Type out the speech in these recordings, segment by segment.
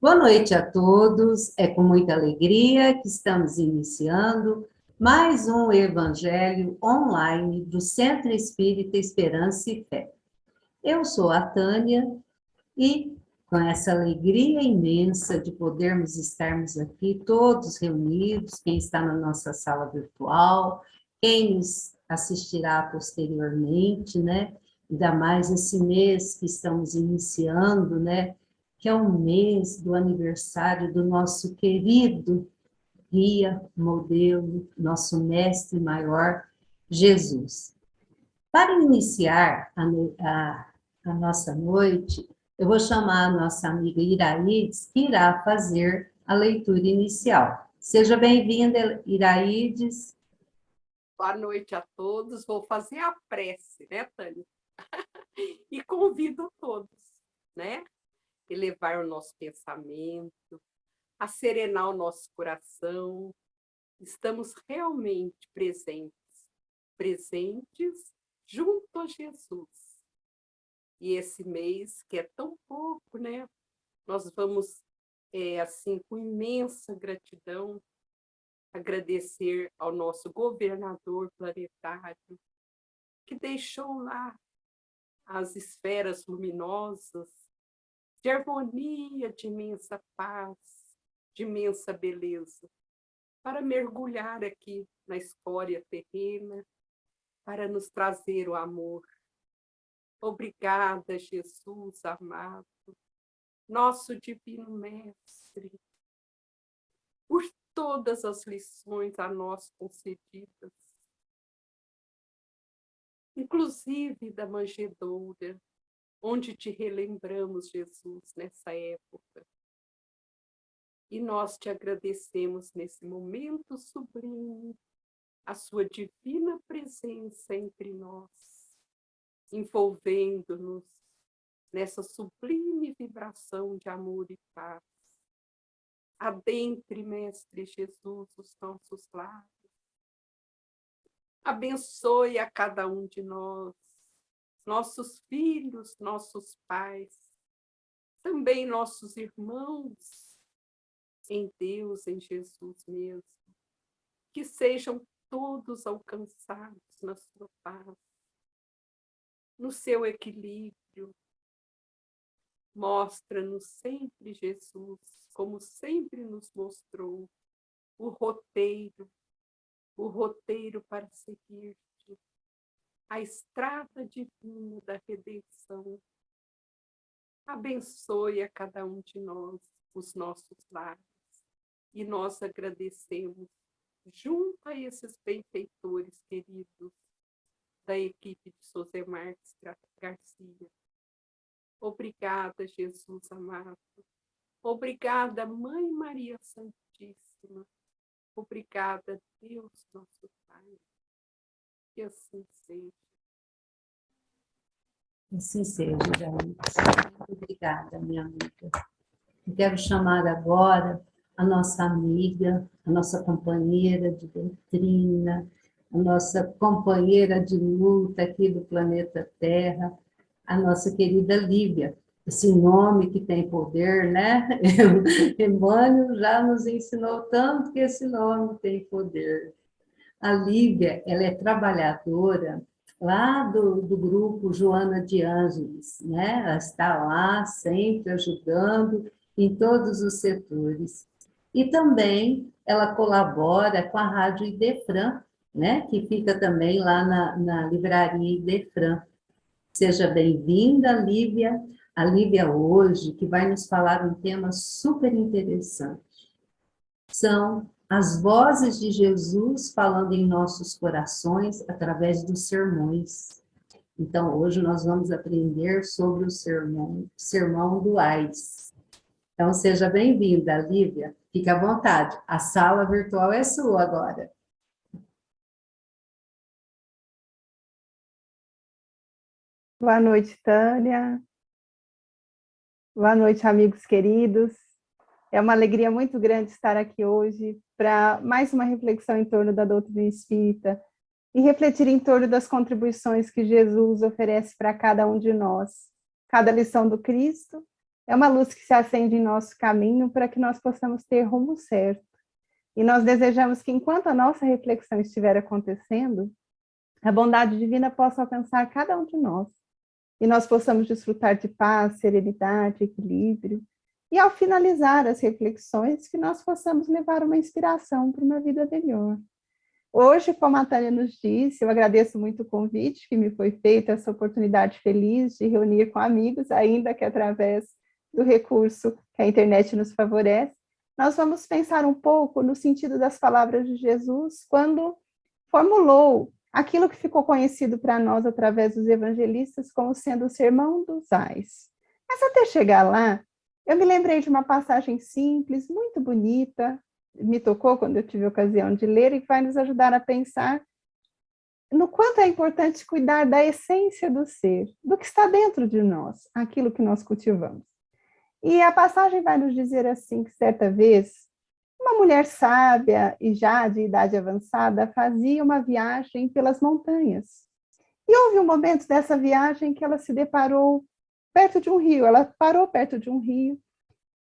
Boa noite a todos. É com muita alegria que estamos iniciando mais um Evangelho online do Centro Espírita Esperança e Fé. Eu sou a Tânia e com essa alegria imensa de podermos estarmos aqui todos reunidos, quem está na nossa sala virtual, quem nos assistirá posteriormente, né? Ainda mais esse mês que estamos iniciando, né? Que é o mês do aniversário do nosso querido guia, modelo, nosso mestre maior, Jesus. Para iniciar a nossa noite, eu vou chamar a nossa amiga Iraides, que irá fazer a leitura inicial. Seja bem-vinda, Iraides. Boa noite a todos. Vou fazer a prece, né, Tânia? E convido todos, né? Elevar o nosso pensamento, a serenar o nosso coração. Estamos realmente presentes junto a Jesus. E esse mês, que é tão pouco, né? Nós vamos, assim, com imensa gratidão, agradecer ao nosso governador planetário, que deixou lá as esferas luminosas, de harmonia, de imensa paz, de imensa beleza, para mergulhar aqui na escória terrena, para nos trazer o amor. Obrigada, Jesus amado, nosso divino mestre, por todas as lições a nós concedidas, inclusive da manjedoura, onde te relembramos, Jesus, nessa época. E nós te agradecemos nesse momento sublime, a sua divina presença entre nós, envolvendo-nos nessa sublime vibração de amor e paz. Adentre, Mestre Jesus, os nossos lares. Abençoe a cada um de nós, nossos filhos, nossos pais, também nossos irmãos em Deus, em Jesus mesmo. Que sejam todos alcançados na sua paz, no seu equilíbrio. Mostra-nos sempre, Jesus, como sempre nos mostrou, o roteiro para seguir-te, a estrada divina da redenção. Abençoe a cada um de nós, os nossos lares, e nós agradecemos, junto a esses benfeitores queridos da equipe de José Marques Garcia. Obrigada, Jesus amado. Obrigada, Mãe Maria Santíssima. Obrigada, Deus nosso Pai. Que assim seja. Assim seja, Iraides. Obrigada, minha amiga. Eu quero chamar agora a nossa amiga, a nossa companheira de doutrina, a nossa companheira de luta aqui do planeta Terra, a nossa querida Lívia. Esse nome que tem poder, né? Emmanuel já nos ensinou tanto que esse nome tem poder. A Lívia, ela é trabalhadora lá do grupo Joana de Ângeles, né? Ela está lá sempre ajudando em todos os setores. E também ela colabora com a Rádio Idefran, né? Que fica também lá na livraria Idefran. Seja bem-vinda, Lívia. A Lívia hoje, que vai nos falar um tema super interessante. São as vozes de Jesus falando em nossos corações através dos sermões. Então, hoje nós vamos aprender sobre o sermão do Ais. Então, seja bem-vinda, Lívia. Fique à vontade. A sala virtual é sua agora. Boa noite, Tânia. Boa noite, amigos queridos. É uma alegria muito grande estar aqui hoje para mais uma reflexão em torno da doutrina espírita e refletir em torno das contribuições que Jesus oferece para cada um de nós. Cada lição do Cristo é uma luz que se acende em nosso caminho para que nós possamos ter rumo certo. E nós desejamos que, enquanto a nossa reflexão estiver acontecendo, a bondade divina possa alcançar cada um de nós. E nós possamos desfrutar de paz, serenidade, equilíbrio. E ao finalizar as reflexões, que nós possamos levar uma inspiração para uma vida melhor. Hoje, como a Tânia nos disse, eu agradeço muito o convite que me foi feito, essa oportunidade feliz de reunir com amigos, ainda que através do recurso que a internet nos favorece. Nós vamos pensar um pouco no sentido das palavras de Jesus, quando formulou aquilo que ficou conhecido para nós através dos evangelistas como sendo o Sermão dos Ais. Mas até chegar lá, eu me lembrei de uma passagem simples, muito bonita, me tocou quando eu tive a ocasião de ler e que vai nos ajudar a pensar no quanto é importante cuidar da essência do ser, do que está dentro de nós, aquilo que nós cultivamos. E a passagem vai nos dizer assim, que certa vez, uma mulher sábia e já de idade avançada fazia uma viagem pelas montanhas. E houve um momento dessa viagem que ela se deparou perto de um rio, ela parou perto de um rio,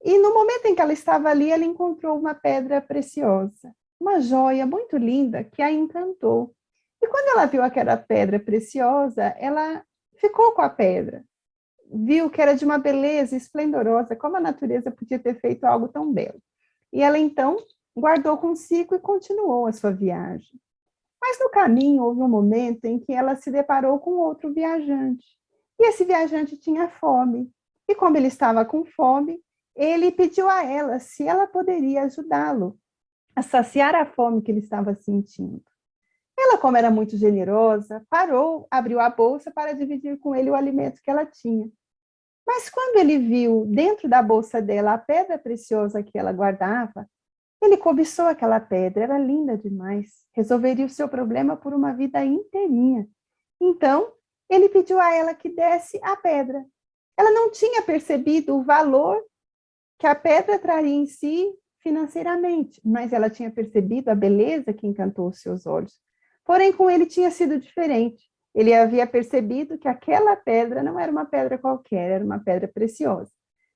e no momento em que ela estava ali, ela encontrou uma pedra preciosa, uma joia muito linda que a encantou. E quando ela viu aquela pedra preciosa, ela ficou com a pedra, viu que era de uma beleza esplendorosa, como a natureza podia ter feito algo tão belo. E ela então guardou consigo e continuou a sua viagem. Mas no caminho houve um momento em que ela se deparou com outro viajante. E esse viajante tinha fome. E como ele estava com fome, ele pediu a ela se ela poderia ajudá-lo a saciar a fome que ele estava sentindo. Ela, como era muito generosa, parou, abriu a bolsa para dividir com ele o alimento que ela tinha. Mas quando ele viu dentro da bolsa dela a pedra preciosa que ela guardava, ele cobiçou aquela pedra, era linda demais, resolveria o seu problema por uma vida inteirinha. Então, ele pediu a ela que desse a pedra. Ela não tinha percebido o valor que a pedra traria em si financeiramente, mas ela tinha percebido a beleza que encantou os seus olhos. Porém, com ele tinha sido diferente. Ele havia percebido que aquela pedra não era uma pedra qualquer, era uma pedra preciosa.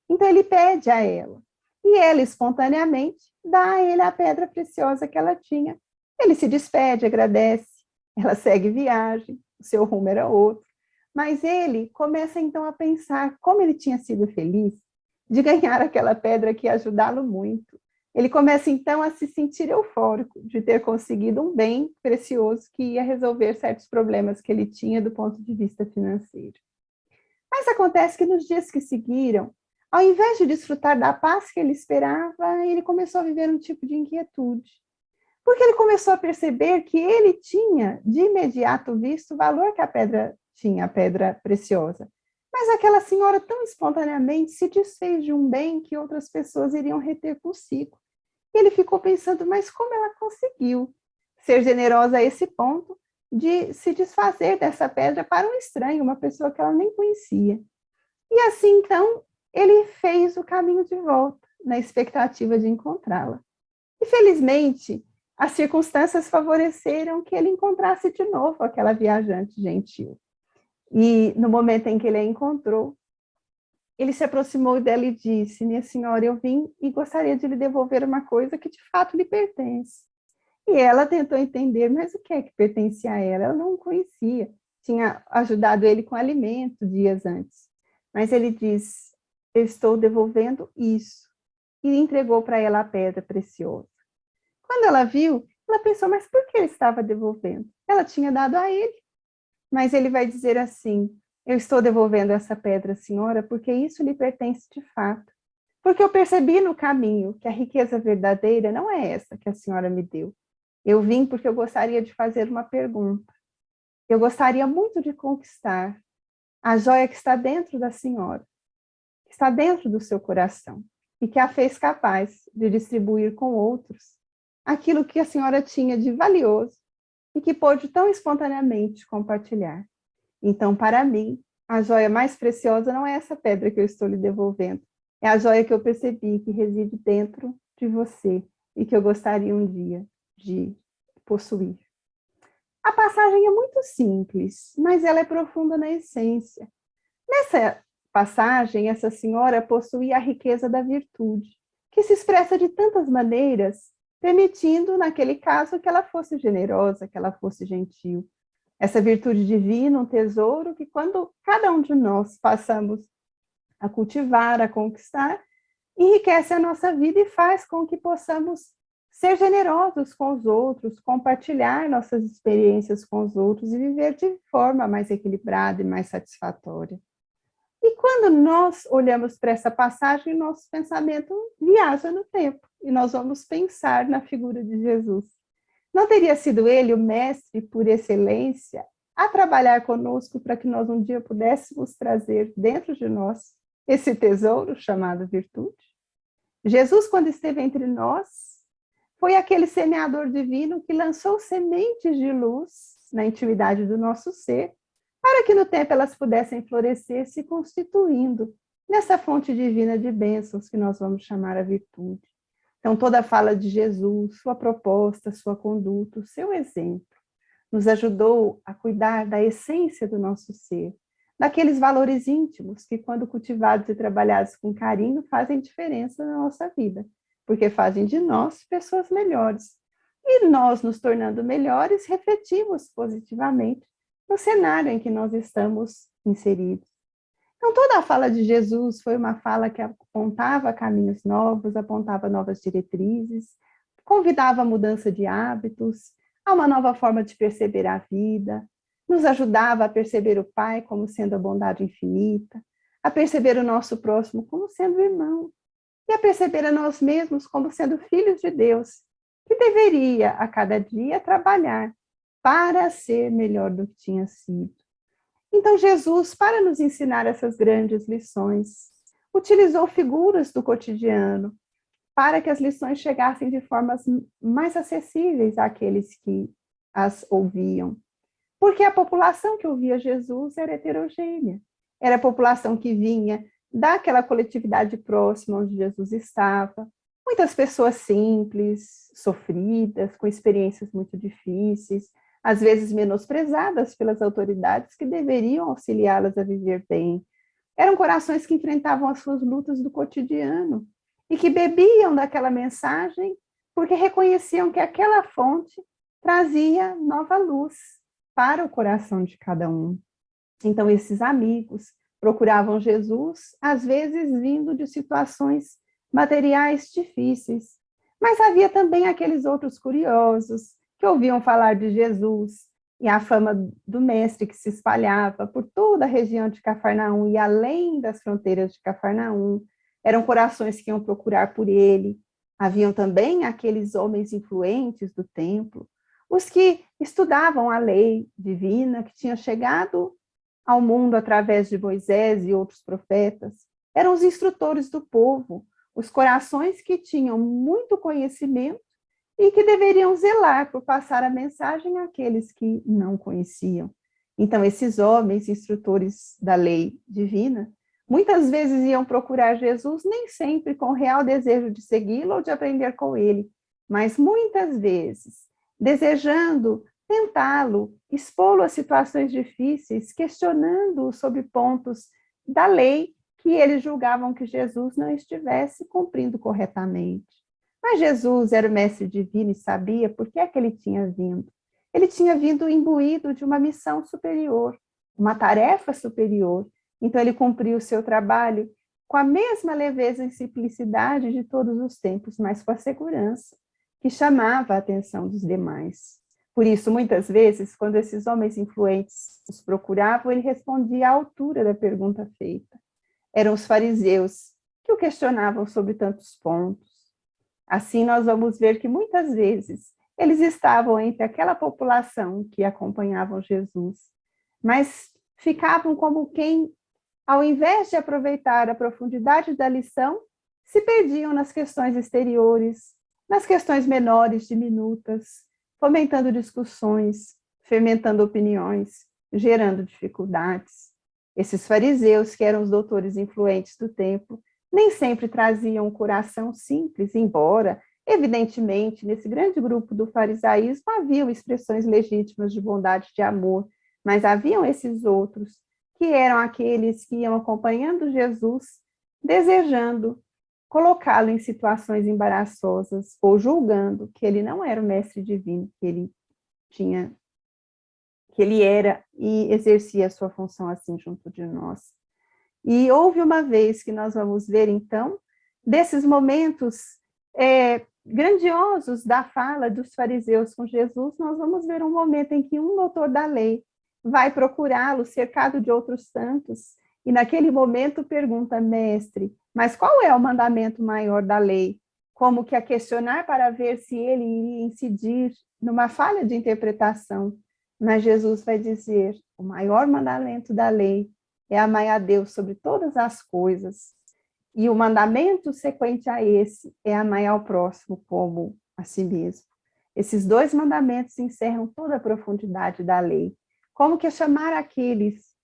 Então, ele pede a ela. E ela, espontaneamente, dá a ele a pedra preciosa que ela tinha. Ele se despede, agradece, ela segue viagem, o seu rumo era outro. Mas ele começa, então, a pensar como ele tinha sido feliz de ganhar aquela pedra que ia ajudá-lo muito. Ele começa, então, a se sentir eufórico de ter conseguido um bem precioso que ia resolver certos problemas que ele tinha do ponto de vista financeiro. Mas acontece que nos dias que seguiram, ao invés de desfrutar da paz que ele esperava, ele começou a viver um tipo de inquietude. Porque ele começou a perceber que ele tinha, de imediato, visto o valor que a pedra tinha, a pedra preciosa. Mas aquela senhora tão espontaneamente se desfez de um bem que outras pessoas iriam reter consigo. E ele ficou pensando, mas como ela conseguiu ser generosa a esse ponto de se desfazer dessa pedra para um estranho, uma pessoa que ela nem conhecia. E assim, então, ele fez o caminho de volta, na expectativa de encontrá-la. E, felizmente, as circunstâncias favoreceram que ele encontrasse de novo aquela viajante gentil. E, no momento em que ele a encontrou, ele se aproximou dela e disse, minha senhora, eu vim e gostaria de lhe devolver uma coisa que de fato lhe pertence. E ela tentou entender, mas o que é que pertencia a ela? Ela não conhecia, tinha ajudado ele com alimento dias antes. Mas ele disse, eu estou devolvendo isso. E entregou para ela a pedra preciosa. Quando ela viu, ela pensou, mas por que ele estava devolvendo? Ela tinha dado a ele. Mas ele vai dizer assim, eu estou devolvendo essa pedra, senhora, porque isso lhe pertence de fato. Porque eu percebi no caminho que a riqueza verdadeira não é essa que a senhora me deu. Eu vim porque eu gostaria de fazer uma pergunta. Eu gostaria muito de conquistar a joia que está dentro da senhora, que está dentro do seu coração, e que a fez capaz de distribuir com outros aquilo que a senhora tinha de valioso e que pôde tão espontaneamente compartilhar. Então, para mim, a joia mais preciosa não é essa pedra que eu estou lhe devolvendo, é a joia que eu percebi que reside dentro de você e que eu gostaria um dia de possuir. A passagem é muito simples, mas ela é profunda na essência. Nessa passagem, essa senhora possuía a riqueza da virtude, que se expressa de tantas maneiras, permitindo, naquele caso, que ela fosse generosa, que ela fosse gentil. Essa virtude divina, um tesouro que, quando cada um de nós passamos a cultivar, a conquistar, enriquece a nossa vida e faz com que possamos ser generosos com os outros, compartilhar nossas experiências com os outros e viver de forma mais equilibrada e mais satisfatória. E quando nós olhamos para essa passagem, nosso pensamento viaja no tempo e nós vamos pensar na figura de Jesus. Não teria sido ele o mestre por excelência a trabalhar conosco para que nós um dia pudéssemos trazer dentro de nós esse tesouro chamado virtude? Jesus, quando esteve entre nós, foi aquele semeador divino que lançou sementes de luz na intimidade do nosso ser, para que no tempo elas pudessem florescer, se constituindo nessa fonte divina de bênçãos que nós vamos chamar a virtude. Então, toda a fala de Jesus, sua proposta, sua conduta, o seu exemplo, nos ajudou a cuidar da essência do nosso ser, daqueles valores íntimos que, quando cultivados e trabalhados com carinho, fazem diferença na nossa vida, porque fazem de nós pessoas melhores. E nós, nos tornando melhores, refletimos positivamente no cenário em que nós estamos inseridos. Então, toda a fala de Jesus foi uma fala que apontava caminhos novos, apontava novas diretrizes, convidava a mudança de hábitos, a uma nova forma de perceber a vida, nos ajudava a perceber o Pai como sendo a bondade infinita, a perceber o nosso próximo como sendo irmão, e a perceber a nós mesmos como sendo filhos de Deus, que deveria, a cada dia, trabalhar para ser melhor do que tinha sido. Então, Jesus, para nos ensinar essas grandes lições, utilizou figuras do cotidiano para que as lições chegassem de formas mais acessíveis àqueles que as ouviam. Porque a população que ouvia Jesus era heterogênea. Era a população que vinha daquela coletividade próxima onde Jesus estava. Muitas pessoas simples, sofridas, com experiências muito difíceis, às vezes menosprezadas pelas autoridades que deveriam auxiliá-las a viver bem. Eram corações que enfrentavam as suas lutas do cotidiano e que bebiam daquela mensagem porque reconheciam que aquela fonte trazia nova luz para o coração de cada um. Então, esses amigos procuravam Jesus, às vezes vindo de situações materiais difíceis, mas havia também aqueles outros curiosos que ouviam falar de Jesus e a fama do mestre que se espalhava por toda a região de Cafarnaum e além das fronteiras de Cafarnaum. Eram corações que iam procurar por ele. Haviam também aqueles homens influentes do templo, os que estudavam a lei divina, que tinha chegado ao mundo através de Moisés e outros profetas. Eram os instrutores do povo, os corações que tinham muito conhecimento e que deveriam zelar por passar a mensagem àqueles que não conheciam. Então, esses homens, instrutores da lei divina, muitas vezes iam procurar Jesus, nem sempre com o real desejo de segui-lo ou de aprender com ele, mas muitas vezes desejando tentá-lo, expô-lo a situações difíceis, questionando-o sobre pontos da lei que eles julgavam que Jesus não estivesse cumprindo corretamente. Mas Jesus era o mestre divino e sabia por que é que ele tinha vindo. Ele tinha vindo imbuído de uma missão superior, uma tarefa superior. Então ele cumpriu o seu trabalho com a mesma leveza e simplicidade de todos os tempos, mas com a segurança que chamava a atenção dos demais. Por isso, muitas vezes, quando esses homens influentes os procuravam, ele respondia à altura da pergunta feita. Eram os fariseus que o questionavam sobre tantos pontos. Assim, nós vamos ver que muitas vezes eles estavam entre aquela população que acompanhavam Jesus, mas ficavam como quem, ao invés de aproveitar a profundidade da lição, se perdiam nas questões exteriores, nas questões menores, diminutas, fomentando discussões, fermentando opiniões, gerando dificuldades. Esses fariseus, que eram os doutores influentes do templo, nem sempre traziam um coração simples, embora, evidentemente, nesse grande grupo do farisaísmo haviam expressões legítimas de bondade e de amor, mas haviam esses outros que eram aqueles que iam acompanhando Jesus, desejando colocá-lo em situações embaraçosas ou julgando que ele não era o mestre divino que ele era e exercia a sua função assim junto de nós. E houve uma vez que nós vamos ver, então, desses momentos grandiosos da fala dos fariseus com Jesus, nós vamos ver um momento em que um doutor da lei vai procurá-lo, cercado de outros santos, e naquele momento pergunta, mestre, mas qual é o mandamento maior da lei? Como que a questionar para ver se ele iria incidir numa falha de interpretação. Mas Jesus vai dizer, o maior mandamento da lei é amar a Deus sobre todas as coisas. E o mandamento sequente a esse é amar ao próximo como a si mesmo. Esses dois mandamentos encerram toda a profundidade da lei. Como que chamar aqueles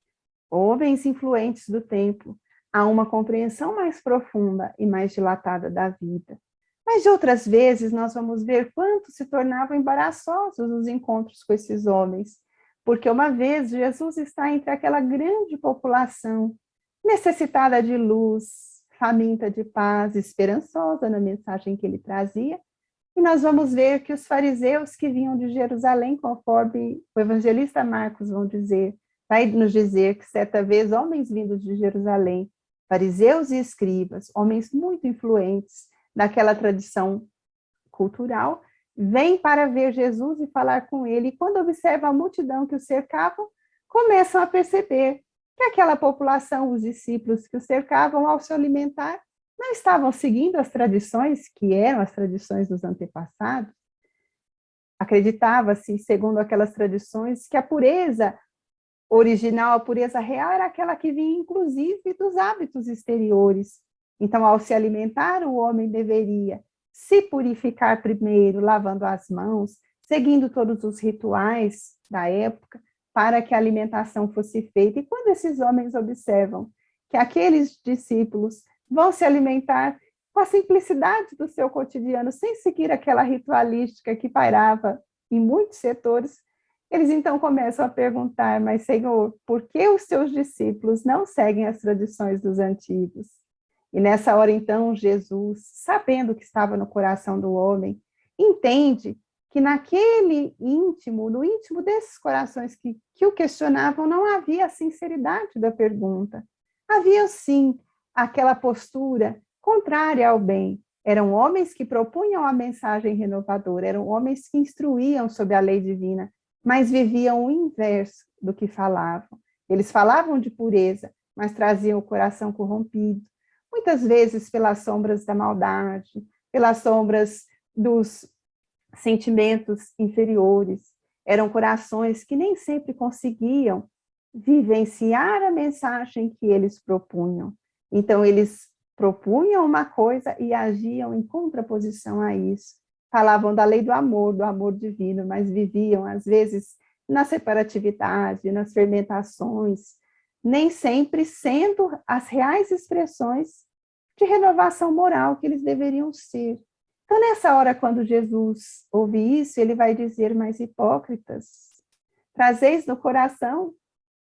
homens influentes do tempo a uma compreensão mais profunda e mais dilatada da vida. Mas de outras vezes nós vamos ver quanto se tornavam embaraçosos os encontros com esses homens, porque uma vez Jesus está entre aquela grande população necessitada de luz, faminta de paz, esperançosa na mensagem que ele trazia, e nós vamos ver que os fariseus que vinham de Jerusalém, conforme o evangelista Marcos vai nos dizer que certa vez homens vindos de Jerusalém, fariseus e escribas, homens muito influentes daquela tradição cultural, vêm para ver Jesus e falar com ele, e quando observam a multidão que o cercavam, começam a perceber que aquela população, os discípulos que o cercavam, ao se alimentar, não estavam seguindo as tradições que eram as tradições dos antepassados. Acreditava-se, segundo aquelas tradições, que a pureza original, a pureza real, era aquela que vinha, inclusive, dos hábitos exteriores. Então, ao se alimentar, o homem deveria se purificar primeiro, lavando as mãos, seguindo todos os rituais da época, para que a alimentação fosse feita. E quando esses homens observam que aqueles discípulos vão se alimentar com a simplicidade do seu cotidiano, sem seguir aquela ritualística que pairava em muitos setores, eles então começam a perguntar, mas Senhor, por que os seus discípulos não seguem as tradições dos antigos? E nessa hora então Jesus, sabendo o que estava no coração do homem, entende que naquele íntimo, no íntimo desses corações que o questionavam, não havia a sinceridade da pergunta. Havia sim aquela postura contrária ao bem. Eram homens que propunham a mensagem renovadora, eram homens que instruíam sobre a lei divina, mas viviam o inverso do que falavam. Eles falavam de pureza, mas traziam o coração corrompido, muitas vezes pelas sombras da maldade, pelas sombras dos sentimentos inferiores. Eram corações que nem sempre conseguiam vivenciar a mensagem que eles propunham. Então, eles propunham uma coisa e agiam em contraposição a isso. Falavam da lei do amor divino, mas viviam, às vezes, na separatividade, nas fermentações, nem sempre sendo as reais expressões de renovação moral que eles deveriam ser. Então, nessa hora, quando Jesus ouve isso, ele vai dizer, mas hipócritas, trazeis no coração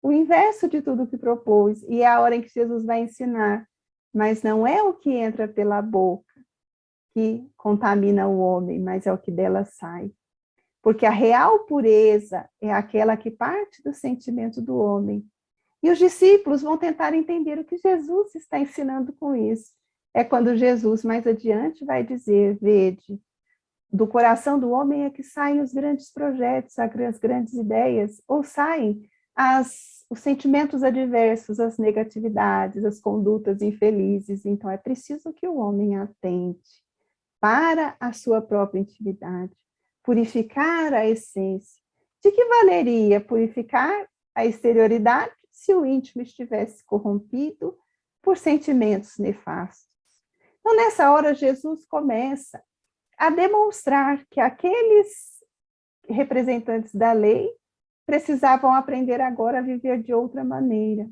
o inverso de tudo que propôs, e é a hora em que Jesus vai ensinar, mas não é o que entra pela boca que contamina o homem, mas é o que dela sai. Porque a real pureza é aquela que parte do sentimento do homem. E os discípulos vão tentar entender o que Jesus está ensinando com isso. É quando Jesus, mais adiante, vai dizer, vede, do coração do homem é que saem os grandes projetos, as grandes ideias, ou saem os sentimentos adversos, as negatividades, as condutas infelizes. Então, é preciso que o homem atente para a sua própria intimidade, purificar a essência. De que valeria purificar a exterioridade se o íntimo estivesse corrompido por sentimentos nefastos? Então, nessa hora, Jesus começa a demonstrar que aqueles representantes da lei precisavam aprender agora a viver de outra maneira,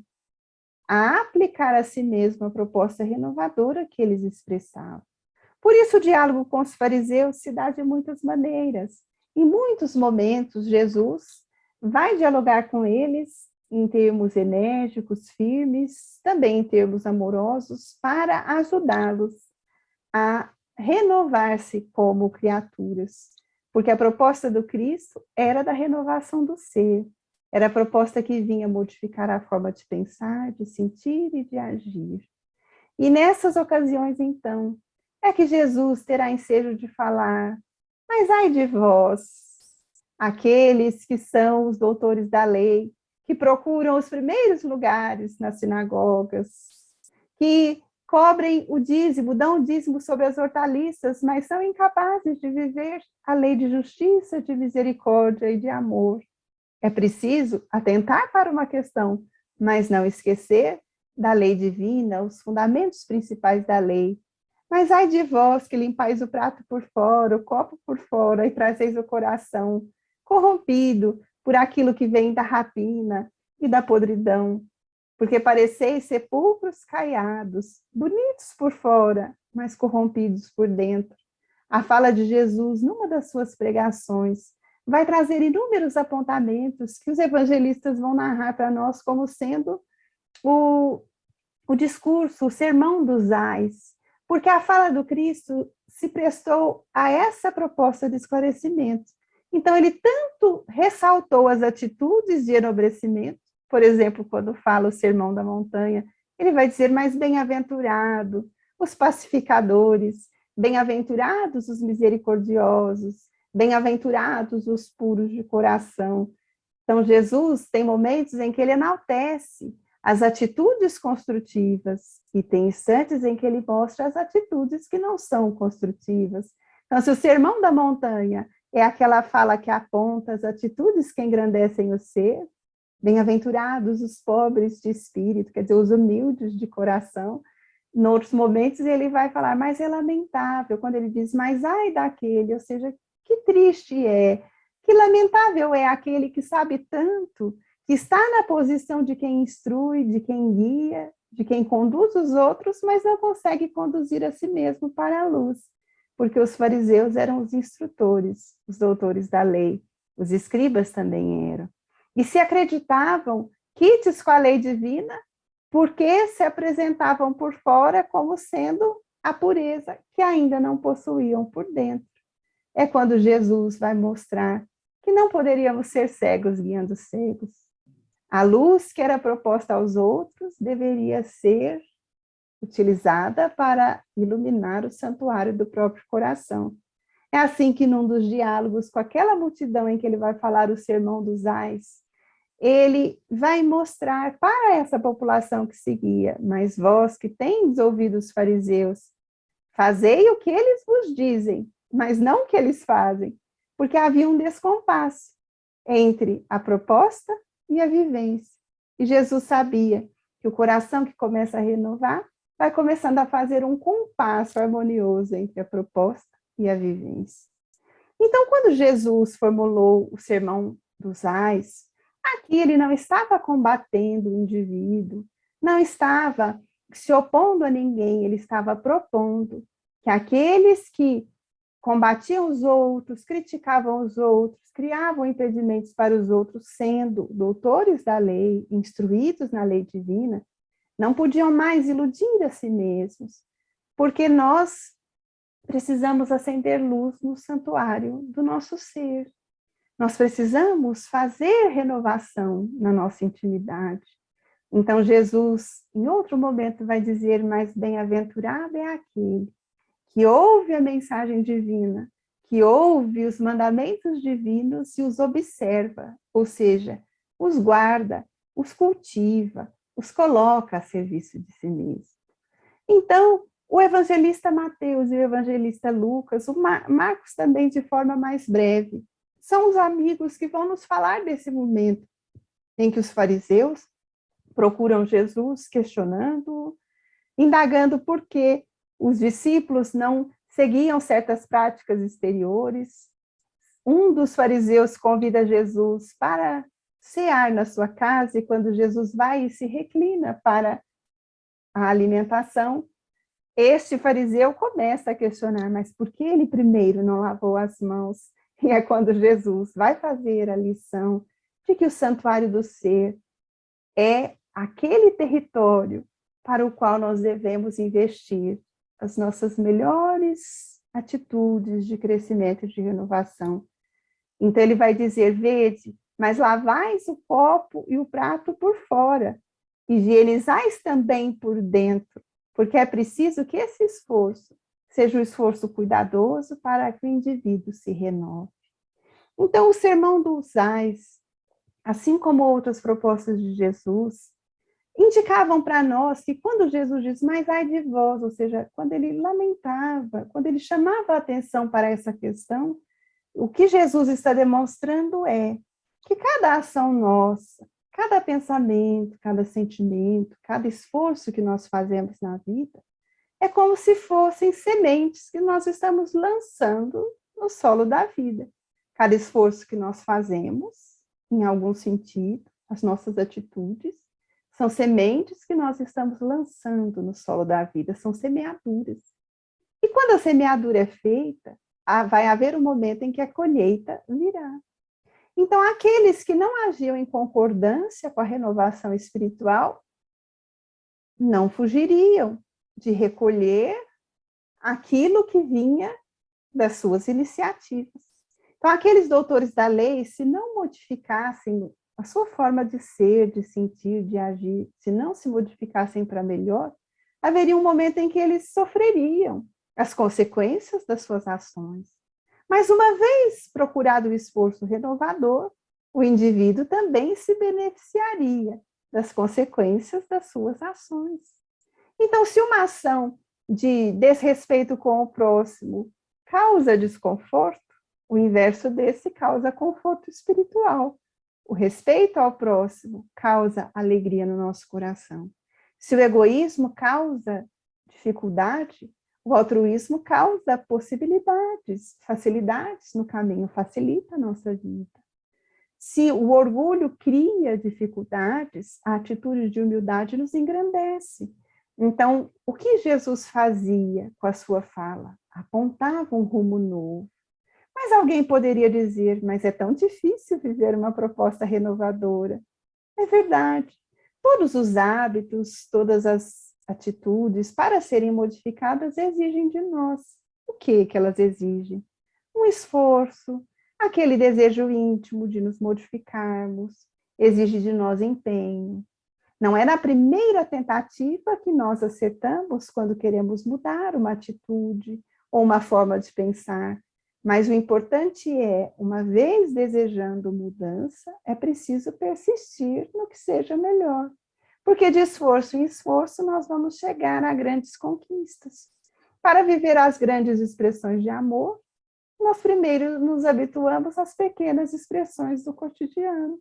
a aplicar a si mesmo a proposta renovadora que eles expressavam. Por isso, o diálogo com os fariseus se dá de muitas maneiras. Em muitos momentos, Jesus vai dialogar com eles em termos enérgicos, firmes, também em termos amorosos, para ajudá-los a renovar-se como criaturas. Porque a proposta do Cristo era da renovação do ser, era a proposta que vinha modificar a forma de pensar, de sentir e de agir. E nessas ocasiões, então, é que Jesus terá ensejo de falar: mas ai de vós, aqueles que são os doutores da lei, que procuram os primeiros lugares nas sinagogas, que cobrem o dízimo, dão o dízimo sobre as hortaliças, mas são incapazes de viver a lei de justiça, de misericórdia e de amor. É preciso atentar para uma questão, mas não esquecer da lei divina, os fundamentos principais da lei. Mas ai de vós que limpais o prato por fora, o copo por fora, e trazeis o coração corrompido por aquilo que vem da rapina e da podridão, porque pareceis sepulcros caiados, bonitos por fora, mas corrompidos por dentro. A fala de Jesus, numa das suas pregações, vai trazer inúmeros apontamentos que os evangelistas vão narrar para nós como sendo o discurso, o sermão dos ais, porque a fala do Cristo se prestou a essa proposta de esclarecimento. Então, ele tanto ressaltou as atitudes de enobrecimento, por exemplo, quando fala o Sermão da Montanha, ele vai dizer: mais bem-aventurado os pacificadores, bem-aventurados os misericordiosos, bem-aventurados os puros de coração. Então, Jesus tem momentos em que ele enaltece as atitudes construtivas e tem instantes em que ele mostra as atitudes que não são construtivas. Então, se o Sermão da Montanha é aquela fala que aponta as atitudes que engrandecem o ser, bem-aventurados os pobres de espírito, quer dizer, os humildes de coração. Em outros momentos ele vai falar: mas é lamentável, quando ele diz: mas ai daquele, ou seja, que triste é, que lamentável é aquele que sabe tanto, que está na posição de quem instrui, de quem guia, de quem conduz os outros, mas não consegue conduzir a si mesmo para a luz, porque os fariseus eram os instrutores, os doutores da lei, os escribas também eram. E se acreditavam quites com a lei divina, porque se apresentavam por fora como sendo a pureza que ainda não possuíam por dentro. É quando Jesus vai mostrar que não poderíamos ser cegos guiando cegos. A luz que era proposta aos outros deveria ser utilizada para iluminar o santuário do próprio coração. É assim que num dos diálogos com aquela multidão em que ele vai falar o sermão dos ais, ele vai mostrar para essa população que seguia: mas vós que tendes ouvido os fariseus, fazei o que eles vos dizem, mas não o que eles fazem, porque havia um descompasso entre a proposta e a vivência. E Jesus sabia que o coração que começa a renovar vai começando a fazer um compasso harmonioso entre a proposta e a vivência. Então, quando Jesus formulou o sermão dos ais, aqui ele não estava combatendo o indivíduo, não estava se opondo a ninguém, ele estava propondo que aqueles que combatiam os outros, criticavam os outros, criavam impedimentos para os outros, sendo doutores da lei, instruídos na lei divina, não podiam mais iludir a si mesmos, porque nós precisamos acender luz no santuário do nosso ser. Nós precisamos fazer renovação na nossa intimidade. Então, Jesus, em outro momento, vai dizer: mais bem-aventurado é aquele que ouve a mensagem divina, que ouve os mandamentos divinos e os observa, ou seja, os guarda, os cultiva, os coloca a serviço de si mesmo. Então, o evangelista Mateus e o evangelista Lucas, o Marcos também de forma mais breve, são os amigos que vão nos falar desse momento em que os fariseus procuram Jesus, questionando-o, indagando por que os discípulos não seguiam certas práticas exteriores. Um dos fariseus convida Jesus para cear na sua casa, e quando Jesus vai e se reclina para a alimentação, este fariseu começa a questionar: mas por que ele primeiro não lavou as mãos? E é quando Jesus vai fazer a lição de que o santuário do ser é aquele território para o qual nós devemos investir as nossas melhores atitudes de crescimento e de renovação. Então ele vai dizer, vede, mas lavais o copo e o prato por fora, higienizais também por dentro, porque é preciso que esse esforço seja um esforço cuidadoso para que o indivíduo se renove. Então, o sermão dos Ais, assim como outras propostas de Jesus, indicavam para nós que quando Jesus diz, mas ai de vós, ou seja, quando ele lamentava, quando ele chamava a atenção para essa questão, o que Jesus está demonstrando é que cada ação nossa, cada pensamento, cada sentimento, cada esforço que nós fazemos na vida, é como se fossem sementes que nós estamos lançando no solo da vida. Cada esforço que nós fazemos, em algum sentido, as nossas atitudes, são sementes que nós estamos lançando no solo da vida, são semeaduras. E quando a semeadura é feita, vai haver um momento em que a colheita virá. Então, aqueles que não agiam em concordância com a renovação espiritual, não fugiriam de recolher aquilo que vinha das suas iniciativas. Então, aqueles doutores da lei, se não modificassem a sua forma de ser, de sentir, de agir, se não se modificassem para melhor, haveria um momento em que eles sofreriam as consequências das suas ações. Mas uma vez procurado o esforço renovador, o indivíduo também se beneficiaria das consequências das suas ações. Então, se uma ação de desrespeito com o próximo causa desconforto, o inverso desse causa conforto espiritual. O respeito ao próximo causa alegria no nosso coração. Se o egoísmo causa dificuldade, o altruísmo causa possibilidades, facilidades no caminho, facilita a nossa vida. Se o orgulho cria dificuldades, a atitude de humildade nos engrandece. Então, o que Jesus fazia com a sua fala? Apontava um rumo novo. Mas alguém poderia dizer, mas é tão difícil viver uma proposta renovadora. É verdade. Todos os hábitos, todas as atitudes, para serem modificadas, exigem de nós. O que elas exigem? Um esforço, aquele desejo íntimo de nos modificarmos, exige de nós empenho. Não é na primeira tentativa que nós acertamos quando queremos mudar uma atitude ou uma forma de pensar. Mas o importante é, uma vez desejando mudança, é preciso persistir no que seja melhor. Porque de esforço em esforço nós vamos chegar a grandes conquistas. Para viver as grandes expressões de amor, nós primeiro nos habituamos às pequenas expressões do cotidiano.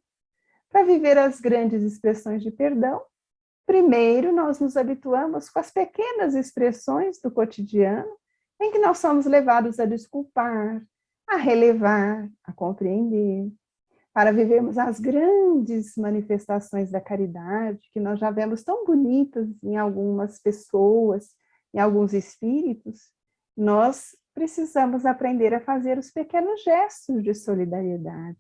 Para viver as grandes expressões de perdão, primeiro nós nos habituamos com as pequenas expressões do cotidiano, em que nós somos levados a desculpar, a relevar, a compreender, para vivermos as grandes manifestações da caridade, que nós já vemos tão bonitas em algumas pessoas, em alguns espíritos, nós precisamos aprender a fazer os pequenos gestos de solidariedade.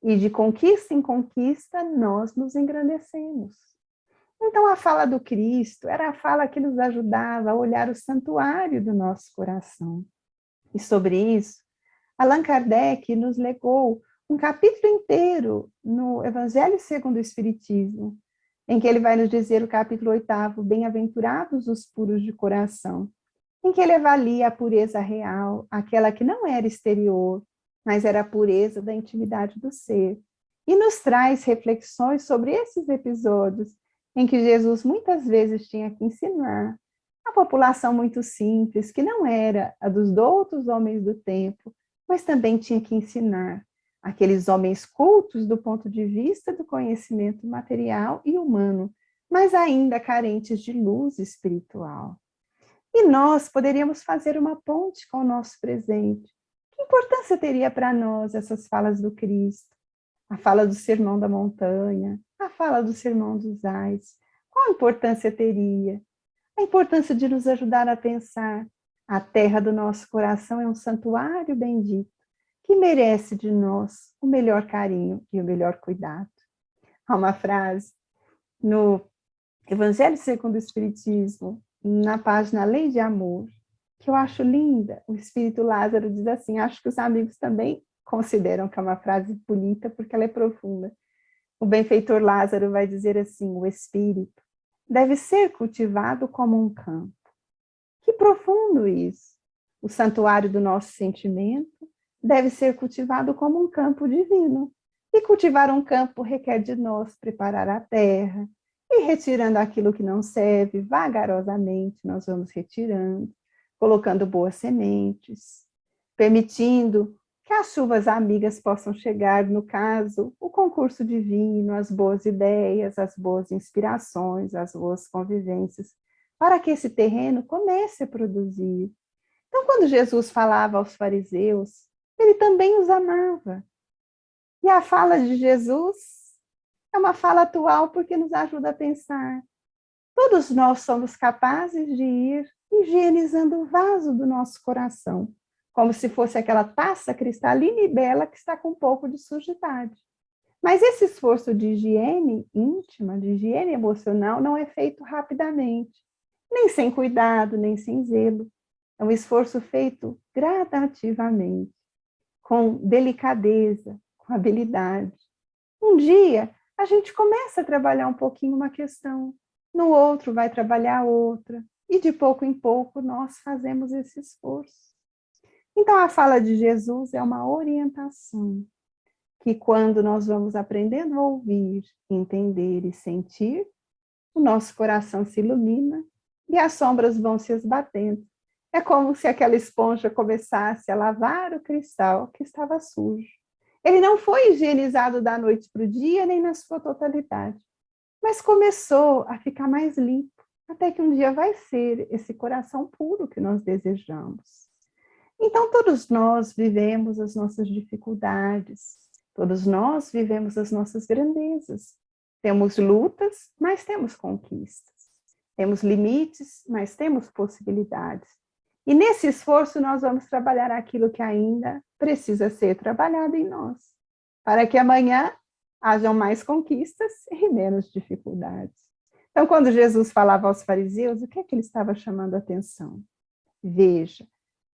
E de conquista em conquista, nós nos engrandecemos. Então, a fala do Cristo era a fala que nos ajudava a olhar o santuário do nosso coração. E sobre isso, Allan Kardec nos legou um capítulo inteiro no Evangelho segundo o Espiritismo, em que ele vai nos dizer o capítulo 8º, Bem-aventurados os puros de coração, em que ele avalia a pureza real, aquela que não era exterior, mas era a pureza da intimidade do ser, e nos traz reflexões sobre esses episódios em que Jesus muitas vezes tinha que ensinar a população muito simples, que não era a dos doutos homens do tempo, mas também tinha que ensinar aqueles homens cultos do ponto de vista do conhecimento material e humano, mas ainda carentes de luz espiritual. E nós poderíamos fazer uma ponte com o nosso presente. Que importância teria para nós essas falas do Cristo? A fala do Sermão da Montanha, a fala do Sermão dos Ais. Qual a importância teria? A importância de nos ajudar a pensar. A terra do nosso coração é um santuário bendito, que merece de nós o melhor carinho e o melhor cuidado. Há uma frase no Evangelho segundo o Espiritismo, na página Lei de Amor, que eu acho linda. O Espírito Lázaro diz assim, acho que os amigos também consideram que é uma frase bonita, porque ela é profunda. O benfeitor Lázaro vai dizer assim, o espírito deve ser cultivado como um campo. Que profundo isso! O santuário do nosso sentimento deve ser cultivado como um campo divino. E cultivar um campo requer de nós preparar a terra, e retirando aquilo que não serve, vagarosamente nós vamos retirando, colocando boas sementes, permitindo que as chuvas amigas possam chegar, no caso, o concurso divino, as boas ideias, as boas inspirações, as boas convivências, para que esse terreno comece a produzir. Então, quando Jesus falava aos fariseus, ele também os amava. E a fala de Jesus é uma fala atual porque nos ajuda a pensar. Todos nós somos capazes de ir higienizando o vaso do nosso coração, como se fosse aquela taça cristalina e bela que está com um pouco de sujidade. Mas esse esforço de higiene íntima, de higiene emocional, não é feito rapidamente, nem sem cuidado, nem sem zelo. É um esforço feito gradativamente, com delicadeza, com habilidade. Um dia, a gente começa a trabalhar um pouquinho uma questão, no outro vai trabalhar outra, e de pouco em pouco nós fazemos esse esforço. Então, a fala de Jesus é uma orientação, que quando nós vamos aprendendo a ouvir, entender e sentir, o nosso coração se ilumina e as sombras vão se esbatendo. É como se aquela esponja começasse a lavar o cristal que estava sujo. Ele não foi higienizado da noite para o dia, nem na sua totalidade, mas começou a ficar mais limpo, até que um dia vai ser esse coração puro que nós desejamos. Então, todos nós vivemos as nossas dificuldades, todos nós vivemos as nossas grandezas. Temos lutas, mas temos conquistas. Temos limites, mas temos possibilidades. E nesse esforço nós vamos trabalhar aquilo que ainda precisa ser trabalhado em nós, para que amanhã hajam mais conquistas e menos dificuldades. Então, quando Jesus falava aos fariseus, o que é que ele estava chamando a atenção? Veja,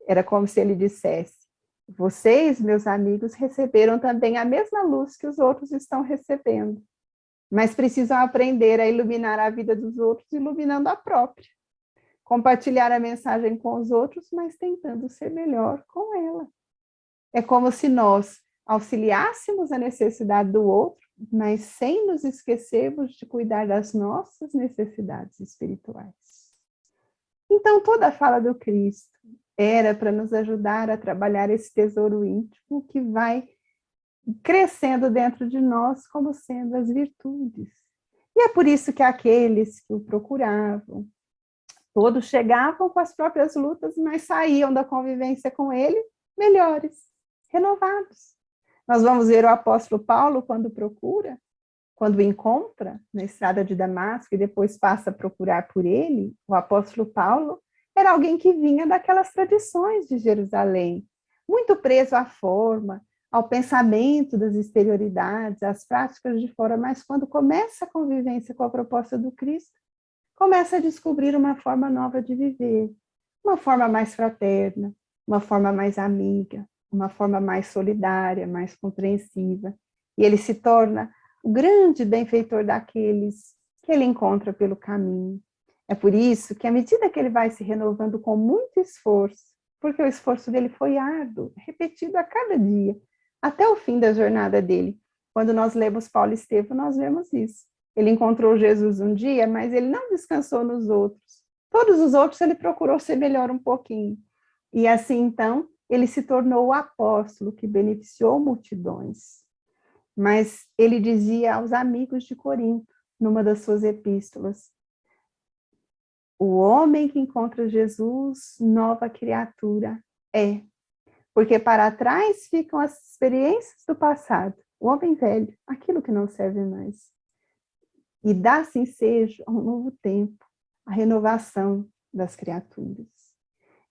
era como se ele dissesse, vocês, meus amigos, receberam também a mesma luz que os outros estão recebendo, mas precisam aprender a iluminar a vida dos outros, iluminando a própria. Compartilhar a mensagem com os outros, mas tentando ser melhor com ela. É como se nós auxiliássemos a necessidade do outro, mas sem nos esquecermos de cuidar das nossas necessidades espirituais. Então, toda a fala do Cristo era para nos ajudar a trabalhar esse tesouro íntimo que vai crescendo dentro de nós como sendo as virtudes. E é por isso que aqueles que o procuravam, todos chegavam com as próprias lutas, mas saíam da convivência com ele melhores, renovados. Nós vamos ver o apóstolo Paulo quando procura, quando o encontra na estrada de Damasco e depois passa a procurar por ele. O apóstolo Paulo era alguém que vinha daquelas tradições de Jerusalém, muito preso à forma, ao pensamento das exterioridades, às práticas de fora, mas quando começa a convivência com a proposta do Cristo, começa a descobrir uma forma nova de viver, uma forma mais fraterna, uma forma mais amiga, uma forma mais solidária, mais compreensiva. E ele se torna o grande benfeitor daqueles que ele encontra pelo caminho. É por isso que, à medida que ele vai se renovando com muito esforço, porque o esforço dele foi árduo, repetido a cada dia, até o fim da jornada dele. Quando nós lemos Paulo e Estevão, nós vemos isso. Ele encontrou Jesus um dia, mas ele não descansou nos outros. Todos os outros ele procurou ser melhor um pouquinho. E assim, então, ele se tornou o apóstolo que beneficiou multidões. Mas ele dizia aos amigos de Corinto, numa das suas epístolas, o homem que encontra Jesus, nova criatura é. Porque para trás ficam as experiências do passado, o homem velho, aquilo que não serve mais. E dá-se ensejo a um novo tempo, a renovação das criaturas.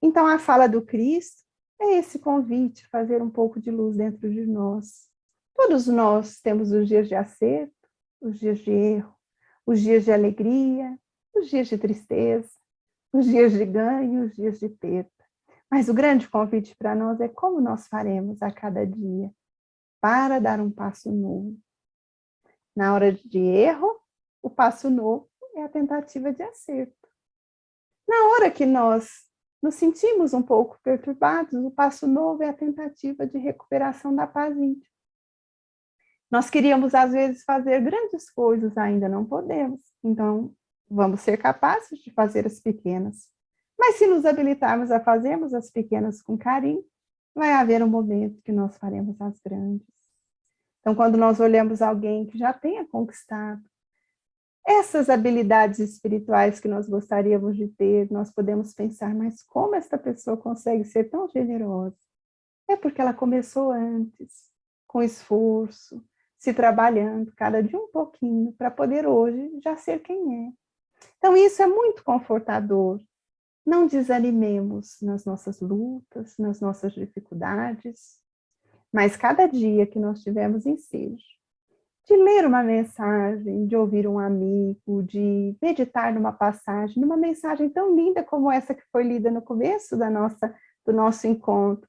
Então, a fala do Cristo é esse convite, fazer um pouco de luz dentro de nós. Todos nós temos os dias de acerto, os dias de erro, os dias de alegria, os dias de tristeza, os dias de ganho, os dias de perda. Mas o grande convite para nós é como nós faremos a cada dia para dar um passo novo. Na hora de erro, o passo novo é a tentativa de acerto. Na hora que nós nos sentimos um pouco perturbados, o passo novo é a tentativa de recuperação da paz íntima. Nós queríamos, às vezes, fazer grandes coisas, ainda não podemos. Então, vamos ser capazes de fazer as pequenas. Mas se nos habilitarmos a fazermos as pequenas com carinho, vai haver um momento que nós faremos as grandes. Então, quando nós olhamos alguém que já tenha conquistado essas habilidades espirituais que nós gostaríamos de ter, nós podemos pensar, mas como esta pessoa consegue ser tão generosa? É porque ela começou antes, com esforço, se trabalhando cada dia um pouquinho, para poder hoje já ser quem é. Então, isso é muito confortador. Não desanimemos nas nossas lutas, nas nossas dificuldades, mas cada dia que nós tivermos ensejo de ler uma mensagem, de ouvir um amigo, de meditar numa passagem, numa mensagem tão linda como essa que foi lida no começo do nosso encontro,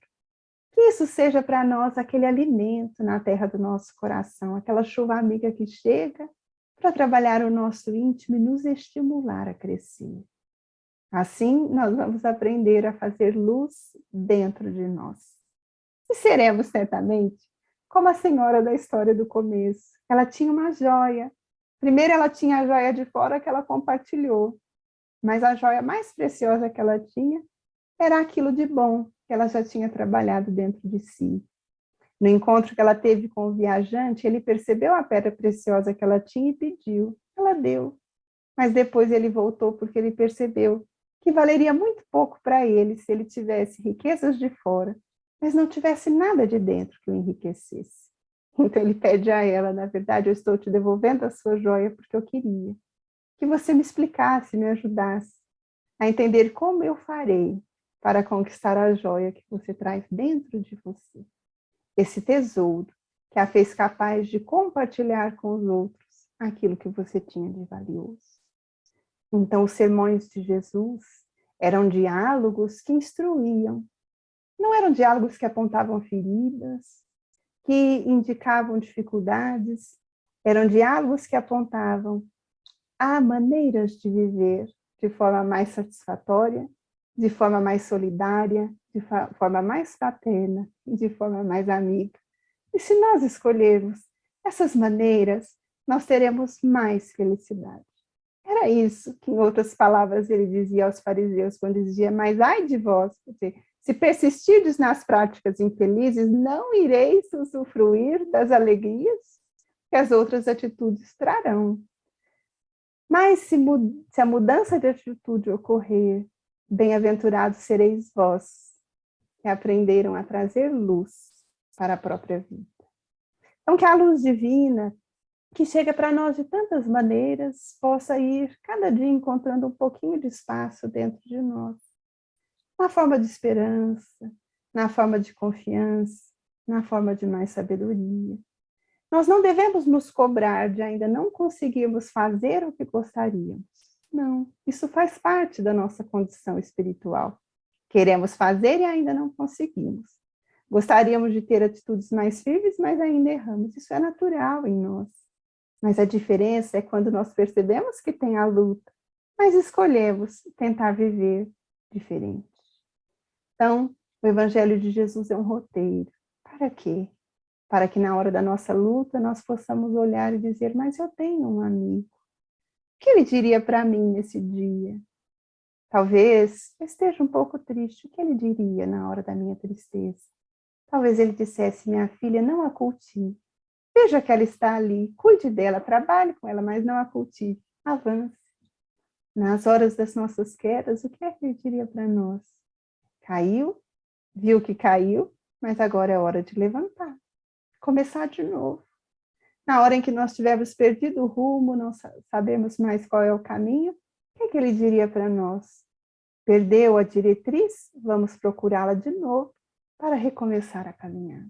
que isso seja para nós aquele alimento na terra do nosso coração, aquela chuva amiga que chega para trabalhar o nosso íntimo e nos estimular a crescer. Assim, nós vamos aprender a fazer luz dentro de nós. E seremos certamente como a senhora da história do começo. Ela tinha uma joia. Primeiro ela tinha a joia de fora que ela compartilhou, mas a joia mais preciosa que ela tinha era aquilo de bom que ela já tinha trabalhado dentro de si. No encontro que ela teve com o viajante, ele percebeu a pedra preciosa que ela tinha e pediu. Ela deu. Mas depois ele voltou porque ele percebeu que valeria muito pouco para ele se ele tivesse riquezas de fora, mas não tivesse nada de dentro que o enriquecesse. Então ele pede a ela, na verdade, eu estou te devolvendo a sua joia porque eu queria que você me explicasse, me ajudasse a entender como eu farei para conquistar a joia que você traz dentro de você. Esse tesouro que a fez capaz de compartilhar com os outros aquilo que você tinha de valioso. Então, os sermões de Jesus eram diálogos que instruíam. Não eram diálogos que apontavam feridas, que indicavam dificuldades. Eram diálogos que apontavam a maneiras de viver de forma mais satisfatória, de forma mais solidária, de forma mais fraterna e de forma mais amiga. E se nós escolhermos essas maneiras, nós teremos mais felicidade. Era isso que, em outras palavras, ele dizia aos fariseus, quando dizia, mas ai de vós, se persistirdes nas práticas infelizes, não ireis usufruir das alegrias que as outras atitudes trarão. Mas se a mudança de atitude ocorrer, bem-aventurados sereis vós, que aprenderam a trazer luz para a própria vida. Então, que a luz divina, que chega para nós de tantas maneiras, possa ir cada dia encontrando um pouquinho de espaço dentro de nós. Na forma de esperança, na forma de confiança, na forma de mais sabedoria. Nós não devemos nos cobrar de ainda não conseguirmos fazer o que gostaríamos. Não, isso faz parte da nossa condição espiritual. Queremos fazer e ainda não conseguimos. Gostaríamos de ter atitudes mais firmes, mas ainda erramos. Isso é natural em nós. Mas a diferença é quando nós percebemos que tem a luta, mas escolhemos tentar viver diferente. Então, o Evangelho de Jesus é um roteiro. Para quê? Para que na hora da nossa luta nós possamos olhar e dizer, mas eu tenho um amigo. O que ele diria para mim nesse dia? Talvez eu esteja um pouco triste. O que ele diria na hora da minha tristeza? Talvez ele dissesse, minha filha, não a cultive. Veja que ela está ali, cuide dela, trabalhe com ela, mas não a cultive. Avance. Nas horas das nossas quedas, o que é que ele diria para nós? Caiu, viu que caiu, mas agora é hora de levantar. Começar de novo. Na hora em que nós tivermos perdido o rumo, não sabemos mais qual é o caminho, o que é que ele diria para nós? Perdeu a diretriz? Vamos procurá-la de novo para recomeçar a caminhada.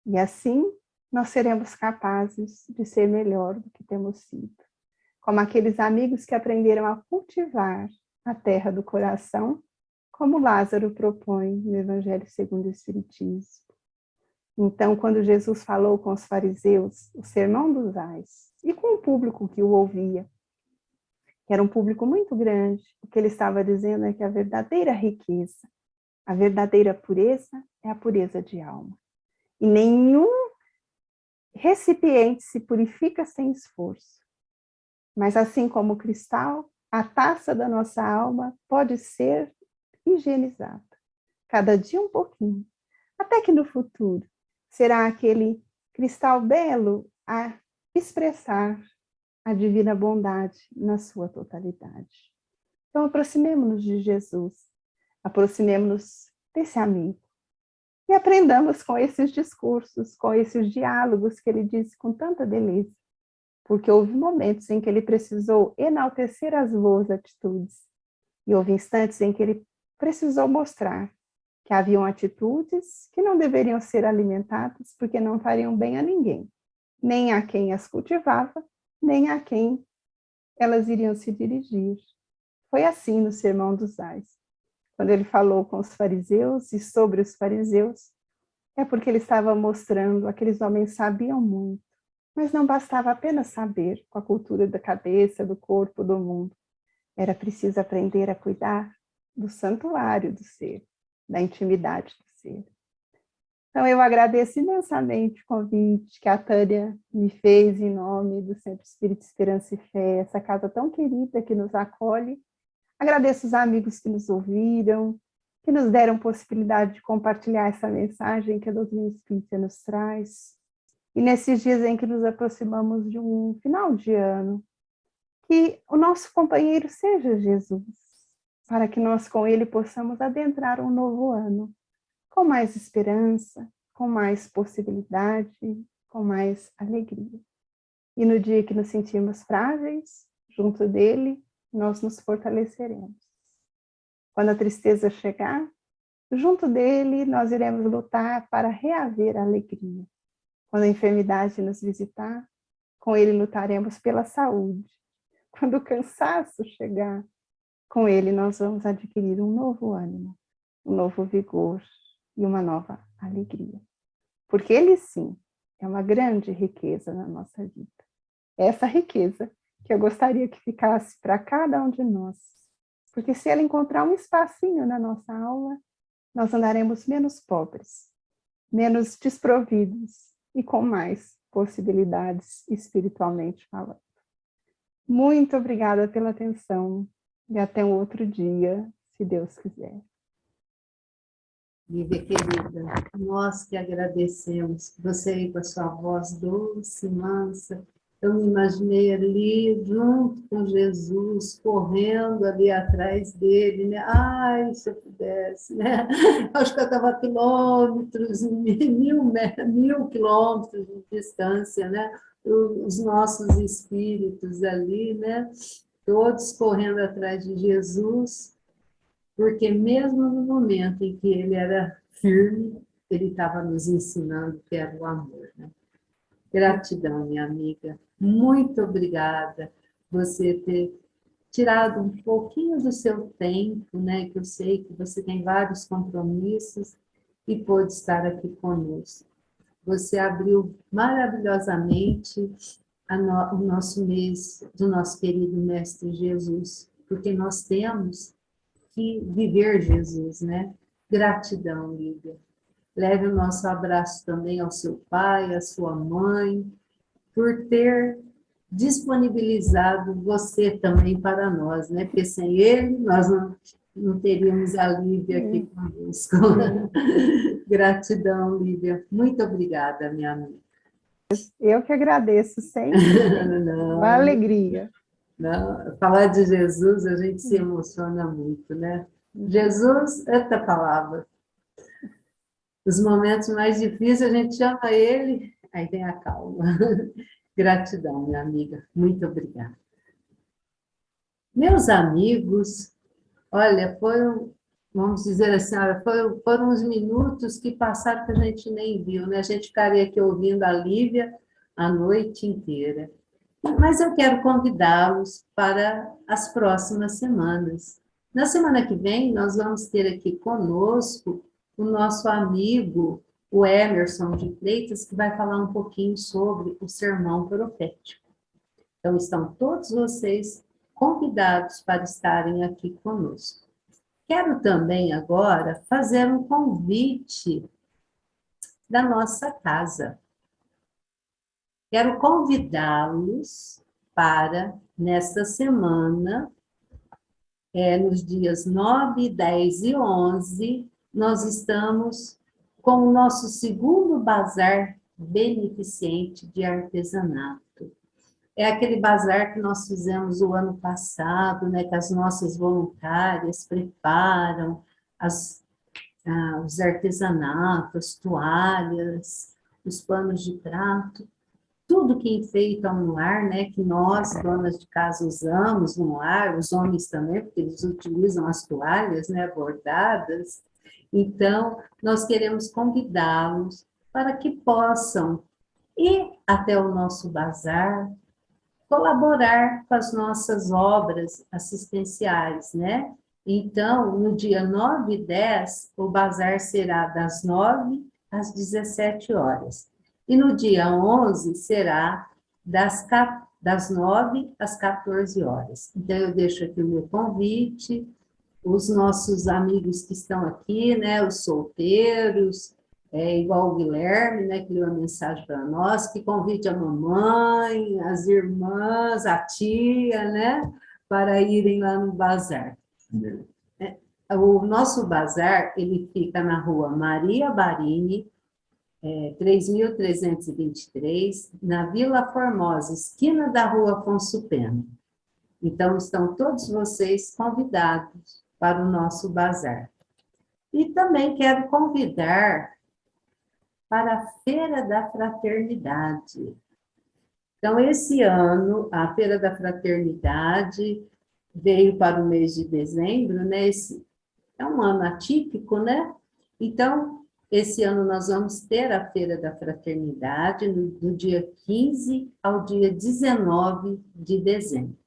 E assim, nós seremos capazes de ser melhor do que temos sido. como aqueles amigos que aprenderam a cultivar a terra do coração, como Lázaro propõe no Evangelho segundo o Espiritismo. Então, quando Jesus falou com os fariseus, o sermão dos ais, e com o público que o ouvia, que era um público muito grande, o que ele estava dizendo é que a verdadeira riqueza, a verdadeira pureza é a pureza de alma. E nenhum recipiente se purifica sem esforço. Mas assim como o cristal, a taça da nossa alma pode ser higienizada, cada dia um pouquinho, até que no futuro será aquele cristal belo a expressar a divina bondade na sua totalidade. Então, aproximemo-nos de Jesus, aproximemo-nos desse amigo e aprendamos com esses discursos, com esses diálogos que ele disse com tanta beleza, porque houve momentos em que ele precisou enaltecer as boas atitudes e houve instantes em que ele precisou mostrar que haviam atitudes que não deveriam ser alimentadas porque não fariam bem a ninguém, nem a quem as cultivava, nem a quem elas iriam se dirigir. Foi assim no Sermão dos Ais. Quando ele falou com os fariseus e sobre os fariseus, é porque ele estava mostrando, aqueles homens sabiam muito, mas não bastava apenas saber com a cultura da cabeça, do corpo, do mundo. Era preciso aprender a cuidar do santuário do ser, da intimidade do ser. Então, eu agradeço imensamente o convite que a Tânia me fez em nome do Centro Espírita Esperança e Fé, essa casa tão querida que nos acolhe. Agradeço os amigos que nos ouviram, que nos deram possibilidade de compartilhar essa mensagem que a doutrina espírita nos traz. E nesses dias em que nos aproximamos de um final de ano, que o nosso companheiro seja Jesus, para que nós com ele possamos adentrar um novo ano, com mais esperança, com mais possibilidade, com mais alegria. E no dia que nos sentirmos frágeis, junto dele, nós nos fortaleceremos. Quando a tristeza chegar, junto dele nós iremos lutar para reaver a alegria. Quando a enfermidade nos visitar, com ele lutaremos pela saúde. Quando o cansaço chegar, com ele nós vamos adquirir um novo ânimo, um novo vigor e uma nova alegria. Porque ele sim é uma grande riqueza na nossa vida. Essa riqueza que eu gostaria que ficasse para cada um de nós. Porque se ele encontrar um espacinho na nossa alma, nós andaremos menos pobres, menos desprovidos e com mais possibilidades espiritualmente falando. Muito obrigada pela atenção e até um outro dia, se Deus quiser. Lívia querida, nós que agradecemos, você aí com a sua voz doce, mansa, eu me imaginei ali junto com Jesus, correndo ali atrás dele, né? Ai, se eu pudesse, né? Acho que eu estava a quilômetros, mil quilômetros de distância, né? Os nossos espíritos ali, né? Todos correndo atrás de Jesus, porque mesmo no momento em que ele era firme, ele estava nos ensinando que era o amor, né? Gratidão, minha amiga. Muito obrigada por você ter tirado um pouquinho do seu tempo, né? Que eu sei que você tem vários compromissos e pôde estar aqui conosco. Você abriu maravilhosamente o nosso mês do nosso querido Mestre Jesus, porque nós temos que viver Jesus, né? Gratidão, Lívia. Leve o nosso abraço também ao seu pai, à sua mãe, por ter disponibilizado você também para nós, né? Porque sem ele, nós não teríamos a Lívia aqui conosco. Gratidão, Lívia. Muito obrigada, minha amiga. Eu que agradeço sempre. Uma alegria. Não, falar de Jesus, a gente se emociona muito, né? Jesus, esta palavra. Os momentos mais difíceis, a gente chama ele, aí vem a calma. Gratidão, minha amiga. Muito obrigada. Meus amigos, olha, vamos dizer assim, foram uns minutos que passaram que a gente nem viu, né? A gente ficaria aqui ouvindo a Lívia a noite inteira. Mas eu quero convidá-los para as próximas semanas. Na semana que vem, nós vamos ter aqui conosco o nosso amigo, o Emerson de Freitas, que vai falar um pouquinho sobre o sermão profético. Então, estão todos vocês convidados para estarem aqui conosco. Quero também agora fazer um convite da nossa casa. Quero convidá-los para, nesta semana, nos dias 9, 10 e 11, nós estamos com o nosso segundo bazar beneficente de artesanato. É aquele bazar que nós fizemos o ano passado, né, que as nossas voluntárias preparam os artesanatos, toalhas, os panos de prato, tudo que enfeita um lar, né, que nós, donas de casa, usamos no lar, os homens também, porque eles utilizam as toalhas, né, bordadas. Então, nós queremos convidá-los para que possam ir até o nosso bazar, colaborar com as nossas obras assistenciais, né? Então, no dia 9 e 10, o bazar será das 9 às 17 horas. E no dia 11 será das 9 às 14 horas. Então, eu deixo aqui o meu convite, os nossos amigos que estão aqui, né, os solteiros, igual o Guilherme, né, que deu uma mensagem para nós, que convide a mamãe, as irmãs, a tia, né, para irem lá no bazar. O nosso bazar, ele fica na rua Maria Barini, 3.323, na Vila Formosa, esquina da rua Afonso Pena. Então, estão todos vocês convidados para o nosso bazar. E também quero convidar para a Feira da Fraternidade. Então, esse ano, a Feira da Fraternidade veio para o mês de dezembro, né? Esse é um ano atípico, né? Então, esse ano nós vamos ter a Feira da Fraternidade do dia 15 ao dia 19 de dezembro.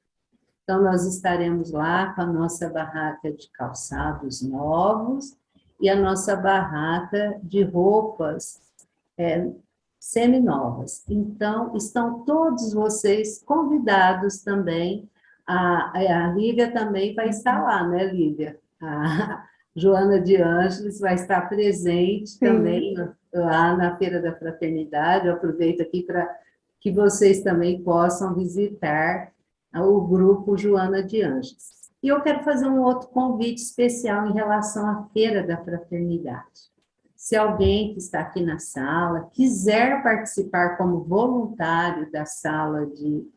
Então, nós estaremos lá com a nossa barraca de calçados novos e a nossa barraca de roupas seminovas. Então, estão todos vocês convidados também. A Lívia também vai estar lá, né, Lívia? A Joana de Ângeles vai estar presente também lá na Feira da Fraternidade. Eu aproveito aqui para que vocês também possam visitar o grupo Joana de Ângeles. E eu quero fazer um outro convite especial em relação à Feira da Fraternidade. Se alguém que está aqui na sala quiser participar como voluntário da sala de...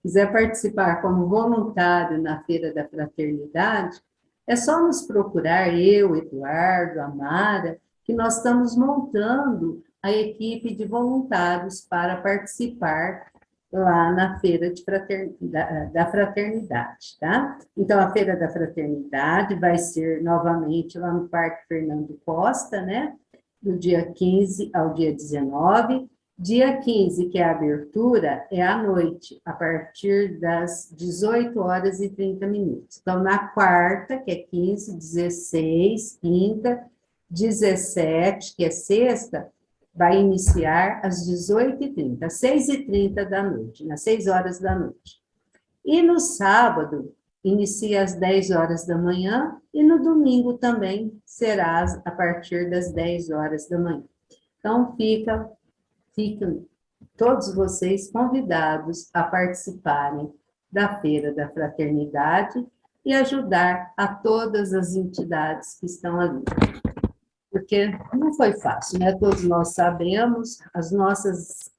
quiser participar como voluntário na Feira da Fraternidade, é só nos procurar, eu, Eduardo, a Mara, que nós estamos montando a equipe de voluntários para participar lá na Feira da Fraternidade, tá? Então, a Feira da Fraternidade vai ser novamente lá no Parque Fernando Costa, né? Do dia 15 ao dia 19. Dia 15, que é a abertura, é à noite, a partir das 18 horas e 30 minutos. Então, na quarta, que é 15, 16, quinta, 17, que é sexta, vai iniciar às 18h30, às 6h30 da noite, às 6 horas da noite. E no sábado, inicia às 10 horas da manhã, e no domingo também será a partir das 10 horas da manhã. Então, ficam todos vocês convidados a participarem da Feira da Fraternidade e ajudar a todas as entidades que estão ali. Porque não foi fácil, né? Todos nós sabemos, as nossas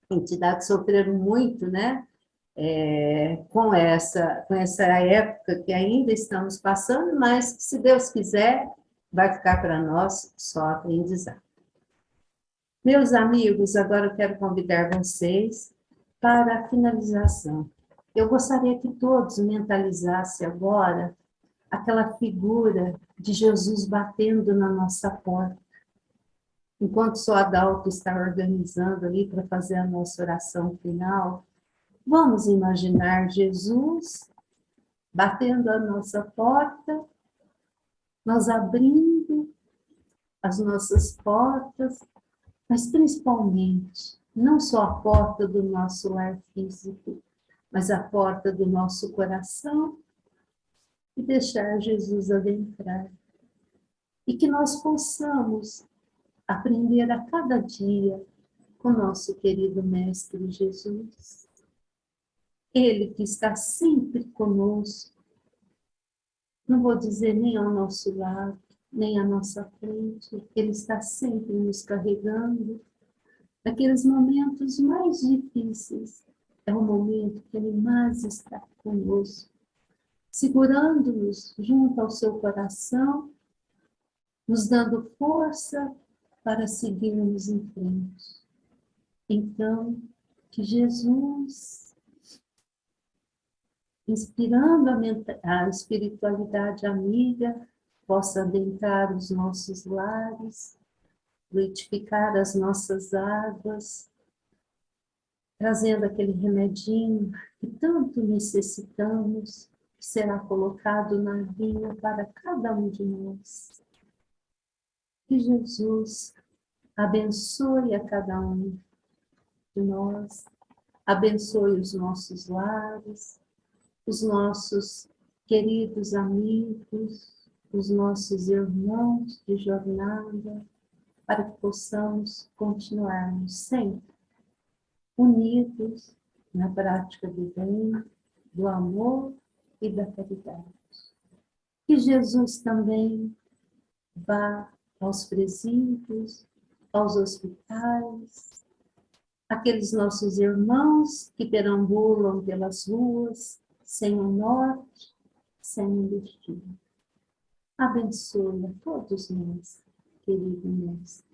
entidades sofreram muito, né? Com essa época que ainda estamos passando, mas se Deus quiser, vai ficar para nós só aprendizado. Meus amigos, agora eu quero convidar vocês para a finalização. Eu gostaria que todos mentalizassem agora aquela figura de Jesus batendo na nossa porta. enquanto o Adalto está organizando ali para fazer a nossa oração final, vamos imaginar Jesus batendo a nossa porta, nós abrindo as nossas portas, mas principalmente, não só a porta do nosso lar físico, mas a porta do nosso coração, e deixar Jesus adentrar. E que nós possamos aprender a cada dia com o nosso querido Mestre Jesus. Ele que está sempre conosco, não vou dizer nem ao nosso lado, nem à nossa frente, Ele está sempre nos carregando. Naqueles momentos mais difíceis, é o momento que Ele mais está conosco, segurando-nos junto ao seu coração, nos dando força para seguirmos em frente. Então, que Jesus, inspirando a espiritualidade amiga, possa adentrar os nossos lares, fluidificar as nossas águas, trazendo aquele remedinho que tanto necessitamos, que será colocado na via para cada um de nós. Que Jesus abençoe a cada um de nós, abençoe os nossos lares, os nossos queridos amigos, os nossos irmãos de jornada, para que possamos continuarmos sempre unidos na prática do bem, do amor e da caridade. Que Jesus também vá aos presídios, aos hospitais, aqueles nossos irmãos que perambulam pelas ruas, sem um norte, sem um destino. Abençoe a todos nós, querido mestre.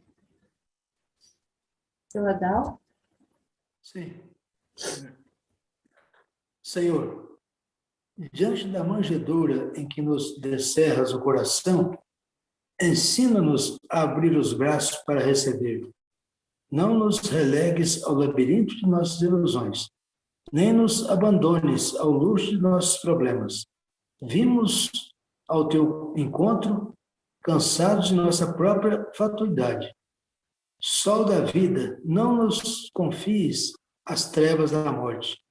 Seu Adalto? Sim. Senhor, diante da manjedoura em que nos descerras o coração, ensina-nos a abrir os braços para receber. Não nos relegues ao labirinto de nossas ilusões, nem nos abandones ao luxo de nossos problemas. Vimos ao teu encontro, cansados de nossa própria fatuidade. Sol da vida, não nos confies as trevas da morte.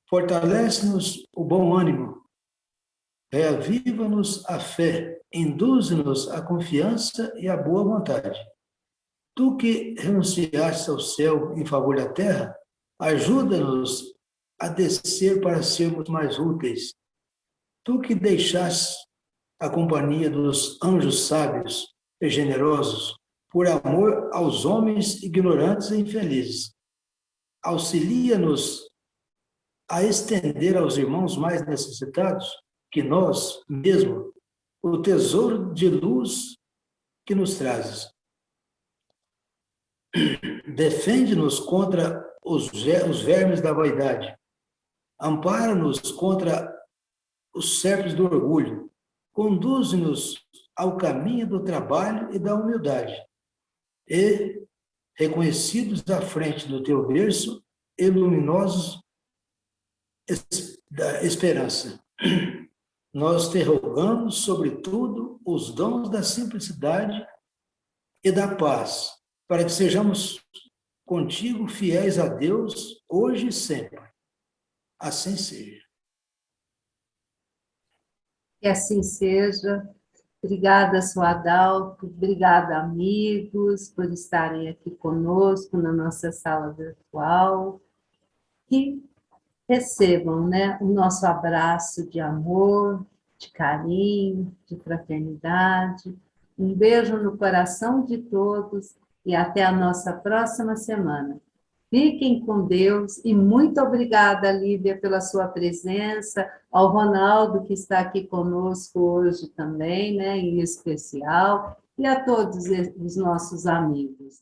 Fortalece-nos o bom ânimo, reaviva-nos a fé, induze-nos a confiança e a boa vontade. Tu que renunciaste ao céu em favor da terra, ajuda-nos a descer para sermos mais úteis. Tu que deixaste a companhia dos anjos sábios e generosos, por amor aos homens ignorantes e infelizes. Auxilia-nos a estender aos irmãos mais necessitados, que nós mesmo, o tesouro de luz que nos trazes. Defende-nos contra os vermes da vaidade. Ampara-nos contra os serpes do orgulho. Conduze-nos ao caminho do trabalho e da humildade. E, reconhecidos à frente do teu berço, e luminosos da esperança, nós te rogamos, sobretudo, os dons da simplicidade e da paz, para que sejamos contigo fiéis a Deus, hoje e sempre. Assim seja. Que assim seja. Obrigada, Sr. Adalto. Obrigada, amigos, por estarem aqui conosco na nossa sala virtual. Que recebam, né, o nosso abraço de amor, de carinho, de fraternidade. Um beijo no coração de todos e até a nossa próxima semana. Fiquem com Deus e muito obrigada, Lívia, pela sua presença, ao Ronaldo, que está aqui conosco hoje também, né, em especial, e a todos os nossos amigos.